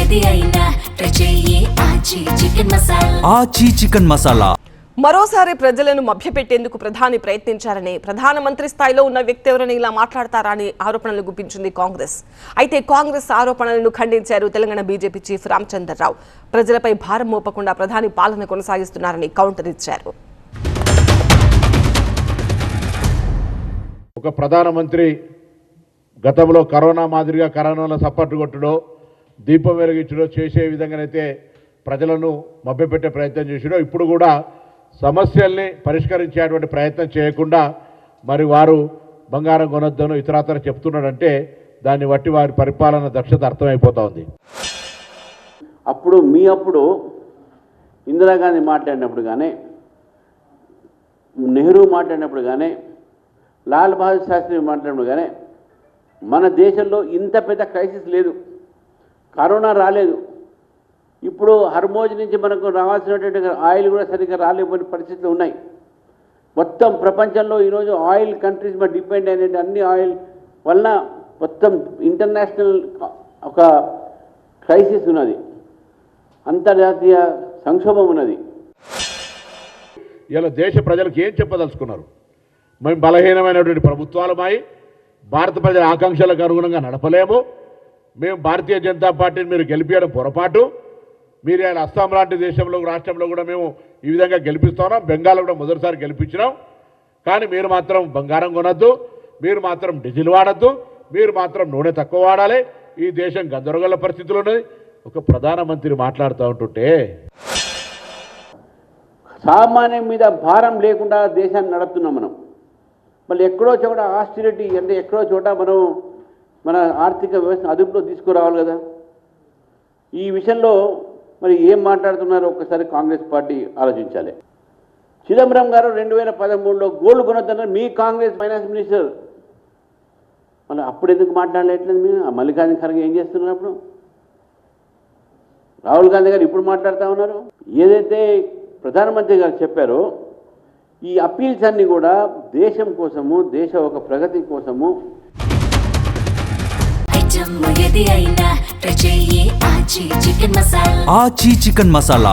ఏది అయినా ట్రై చెయ్యి ఆచి చికెన్ మసాలా. ఆచి చికెన్ మసాలా. మరోసారి ప్రజలను మభ్యపెట్టేందుకు ప్రధాని ప్రయత్నించారని, ప్రధానమంత్రి స్థాయిలో ఉన్న వ్యక్తి ఎవరని ఇలా మాట్లాడతారా అని ఆరోపణలు గుప్పించింది కాంగ్రెస్. అయితే కాంగ్రెస్ ఆరోపణలను ఖండించారు తెలంగాణ బీజేపీ చీఫ్ రామచంద్రరావు. ప్రజలపై భారం మోపకుండా ప్రధాని పాలన కొనసాగిస్తున్నారని కౌంటర్ ఇచ్చారు. ఒక ప్రధానమంత్రి గతంలో కరోనా మాదిరిగా కరోనాలో సపోర్ట్ కొట్టడో దీపం వెలిగించడో చేసే విధంగానైతే ప్రజలను మభ్యపెట్టే ప్రయత్నం చేసాడో, ఇప్పుడు కూడా సమస్యల్ని పరిష్కరించేటువంటి ప్రయత్నం చేయకుండా మరి వారు బంగారం కొనొద్దను ఇతరాతర చెప్తున్నాడంటే దాన్ని బట్టి వారి పరిపాలన దక్షత అర్థమైపోతా ఉంది. అప్పుడు ఇందిరాగాంధీ మాట్లాడినప్పుడు కానీ, నెహ్రూ మాట్లాడినప్పుడు కానీ, లాల్ బహదూర్ శాస్త్రి మాట్లాడినప్పుడు కానీ మన దేశంలో ఇంత పెద్ద క్రైసిస్ లేదు, కరోనా రాలేదు. ఇప్పుడు హర్మోజ్ నుంచి మనకు రావాల్సినటువంటి ఆయిల్ కూడా సరిగ్గా రాలేని పరిస్థితులు ఉన్నాయి. మొత్తం ప్రపంచంలో ఈరోజు ఆయిల్ కంట్రీస్ మీద డిపెండ్ అయిన అన్ని ఆయిల్ వల్ల మొత్తం ఇంటర్నేషనల్ ఒక క్రైసిస్ ఉన్నది, అంతర్జాతీయ సంక్షోభం ఉన్నది. ఇలా దేశ ప్రజలకు ఏం చెప్పదలుచుకున్నారు? మేము బలహీనమైనటువంటి ప్రభుత్వాలమై భారత ప్రజల ఆకాంక్షలకు అనుగుణంగా నడపలేము. మేము భారతీయ జనతా పార్టీని మీరు గెలిపించడం పొరపాటు. మీరు ఆయన అస్సాం లాంటి దేశంలో రాష్ట్రంలో కూడా మేము ఈ విధంగా గెలిపిస్తున్నాం, బెంగాల్ కూడా మొదటిసారి గెలిపించినాం. కానీ మీరు మాత్రం బంగారం కొనద్దు, మీరు మాత్రం డీజిల్ వాడద్దు, మీరు మాత్రం నూనె తక్కువ వాడాలి, ఈ దేశం గందరగోళ పరిస్థితులు ఉన్నది. ఒక ప్రధానమంత్రి మాట్లాడుతూ ఉంటుంటే సామాన్యం మీద భారం లేకుండా దేశాన్ని నడుపుతున్నాం మనం. మళ్ళీ ఎక్కడో చోట ఆస్టిరిటీ అంటే ఎక్కడో చోట మనం మన ఆర్థిక వ్యవస్థను అదుపులో తీసుకురావాలి కదా. ఈ విషయంలో మరి ఏం మాట్లాడుతున్నారో ఒక్కసారి కాంగ్రెస్ పార్టీ ఆలోచించాలి. చిదంబరం గారు 2013లో గోల్డ్ కొనొద్దన్నారు మీ కాంగ్రెస్ ఫైనాన్స్ మినిస్టర్. మళ్ళీ అప్పుడు ఎందుకు మాట్లాడలేట్లేదు మీరు? మల్లికార్జున ఖర్గే ఏం చేస్తున్నారు అప్పుడు? రాహుల్ గాంధీ గారు ఇప్పుడు మాట్లాడుతూ ఉన్నారు. ఏదైతే ప్రధానమంత్రి గారు చెప్పారో ఈ అప్పీల్స్ అన్నీ కూడా దేశం కోసము, దేశ ఒక ప్రగతి కోసము. ఏది అయినా ట్రై చెయ్యి ఆచి చికెన్ మసాలా. ఆచి చికెన్ మసాలా.